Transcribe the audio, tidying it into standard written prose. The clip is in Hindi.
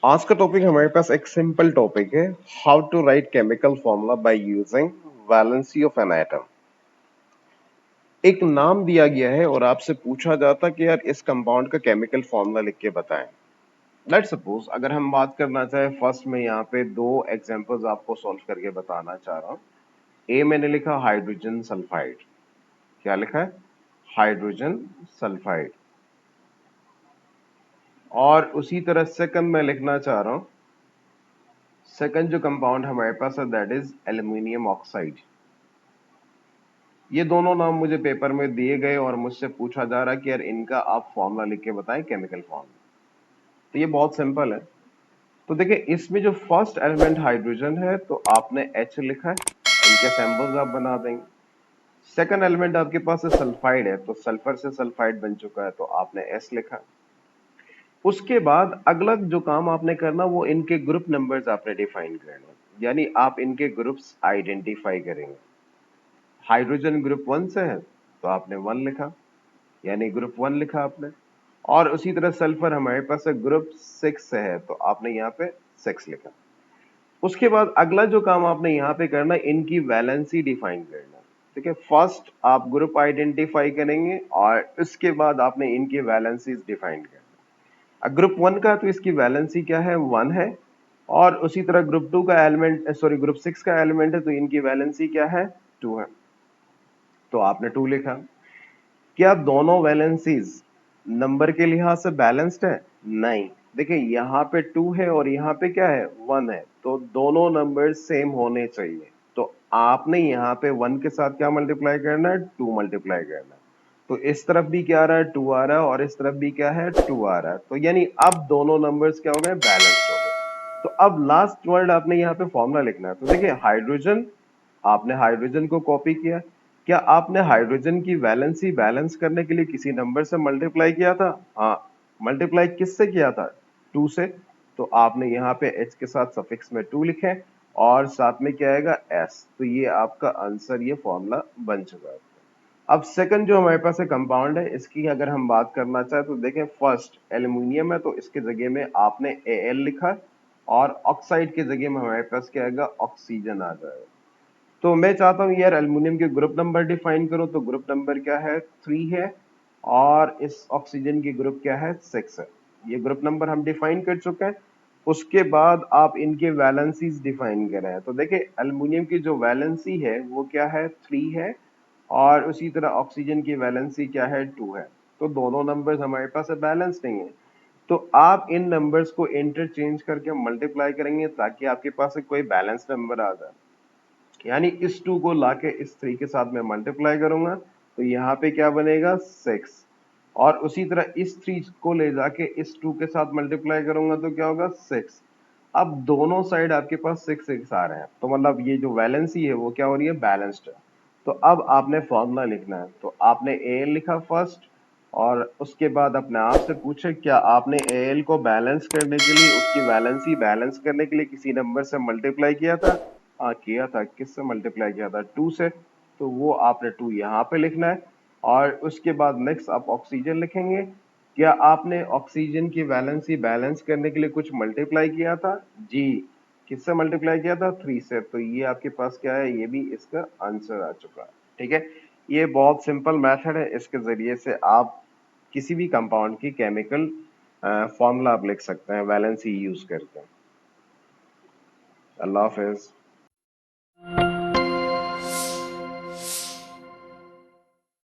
आज का टॉपिक हमारे पास एक सिंपल टॉपिक है, how to write chemical formula by using valency of an atom. एक नाम दिया गया है और आपसे पूछा जाता कि यार इस कंपाउंड का केमिकल फॉर्मूला लिख के बताएं। लेट्स सपोज अगर हम बात करना चाहे, फर्स्ट में यहाँ पे दो एग्जांपल्स आपको सॉल्व करके बताना चाह रहा हूँ। ए मैंने लिखा हाइड्रोजन सल्फाइड। क्या लिखा है? Hydrogen sulphide. और उसी तरह सेकंड में लिखना चाह रहा हूँ, सेकंड जो कंपाउंड हमारे पास है दैट इज एल्यूमिनियम ऑक्साइड। ये दोनों नाम मुझे पेपर में दिए गए और मुझसे पूछा जा रहा है कि यार इनका आप फॉर्मूला लिख के बताएं केमिकल फॉर्मूला। तो ये बहुत सिंपल है। तो देखिए इसमें जो फर्स्ट एलिमेंट हाइड्रोजन है तो आपने H लिखा है, इनके सैंपल्स आप बना देंगे। सेकंड एलिमेंट आपके पास है सल्फाइड है, तो सल्फर से सल्फाइड बन चुका है तो आपने S लिखा। उसके बाद अगला जो काम आपने करना वो इनके ग्रुप नंबर्स आपने डिफाइन करना, यानी आप इनके ग्रुप्स आइडेंटिफाई करेंगे। हाइड्रोजन ग्रुप 1 से है तो आपने 1 लिखा, यानी ग्रुप 1 लिखा आपने। और उसी तरह सल्फर हमारे पास है ग्रुप 6 से है तो आपने यहाँ पे 6 लिखा। उसके बाद अगला जो काम आपने यहाँ पे करना है, इनकी वैलेंसी डिफाइन करना। ठीक है, फर्स्ट आप ग्रुप आइडेंटिफाई करेंगे और उसके बाद आपने इनकी वैलेंसीज डिफाइन करना। ग्रुप 1 का तो इसकी वैलेंसी क्या है? 1 है। और उसी तरह ग्रुप 2 का एलिमेंट, सॉरी ग्रुप 6 का एलिमेंट है तो इनकी वैलेंसी क्या है? 2 है, तो आपने 2 लिखा। क्या दोनों वैलेंसीज नंबर के लिहाज से बैलेंस्ड है? नहीं। देखिए यहाँ पे 2 है और यहाँ पे क्या है? 1 है, तो दोनों नंबर सेम होने चाहिए। तो आपने यहाँ पे 1 के साथ क्या मल्टीप्लाई करना है? 2 मल्टीप्लाई करना है। तो इस तरफ भी क्या आ रहा है? 2 आ रहा है और इस तरफ भी क्या है? 2 आ रहा है। तो यानी अब दोनों नंबर्स क्या हो गए? बैलेंस्ड हो गए। तो अब लास्ट वर्ड आपने यहाँ पे फॉर्मूला लिखना है। तो देखिए हाइड्रोजन, आपने हाइड्रोजन को कॉपी किया। क्या आपने हाइड्रोजन की वैलेंसी बैलेंस करने के लिए किसी नंबर से मल्टीप्लाई किया था? हाँ। मल्टीप्लाई किससे किया था? 2 से। तो आपने यहाँ पे H के साथ सफिक्स में 2 लिखे और साथ में क्या आएगा? S। तो ये आपका आंसर, ये फॉर्मूला बन चुका है। अब सेकंड जो हमारे पास है कंपाउंड है, इसकी अगर हम बात करना चाहे तो देखें, फर्स्ट एल्यूमिनियम है तो इसके जगह में आपने Al लिखा और ऑक्साइड के जगह में हमारे पास क्या आएगा? ऑक्सीजन आ जाएगा। तो मैं चाहता हूँ यार एल्युमिनियम के ग्रुप नंबर डिफाइन करो, तो ग्रुप नंबर क्या है? 3 है। और इस ऑक्सीजन की ग्रुप क्या है? 6 है। ये ग्रुप नंबर हम डिफाइन कर चुके हैं। उसके बाद आप इनके वैलेंसीज डिफाइन कर रहे हैं। तो देखिए एल्युमिनियम की जो वैलेंसी है वो क्या है? 3 है। और उसी तरह ऑक्सीजन की वैलेंसी क्या है? 2 है। तो दोनों नंबर्स हमारे पास बैलेंस नहीं है। तो आप इन नंबर्स को इंटरचेंज करके मल्टीप्लाई करेंगे ताकि आपके पास कोई बैलेंस नंबर आ जाए। यानी इस 2 को लाके इस 3 के साथ में मल्टीप्लाई करूंगा तो यहाँ पे क्या बनेगा? 6। और उसी तरह इस 3 को ले जाके इस 2 के साथ मल्टीप्लाई करूंगा तो क्या होगा? 6। अब दोनों साइड आपके पास 6 6 आ रहे हैं, तो मतलब ये जो वैलेंसी है वो क्या हो रही है? बैलेंस्ड है। तो अब आपने फॉर्मूला लिखना है। तो आपने ए लिखा फर्स्ट और उसके बाद अपने आप से पूछे क्या आपने एल को बैलेंस करने के लिए, उसकी वैलेंसी बैलेंस करने के लिए किसी नंबर से मल्टीप्लाई किया था? हाँ किया था। किससे मल्टीप्लाई किया था? 2 से। तो वो आपने 2 यहाँ पे लिखना है। और उसके बाद नेक्स्ट आप ऑक्सीजन लिखेंगे। क्या आपने ऑक्सीजन की वैलेंसी बैलेंस करने के लिए कुछ मल्टीप्लाई किया था? जी। किससे मल्टीप्लाई किया था? 3 से। तो ये आपके पास क्या है? ये भी इसका आंसर आ चुका है। ठीक है, ये बहुत सिंपल मेथड है, इसके जरिए से आप किसी भी कंपाउंड की केमिकल फॉर्मूला आप लिख सकते हैं वैलेंसी यूज करके। अल्लाह हाफिज।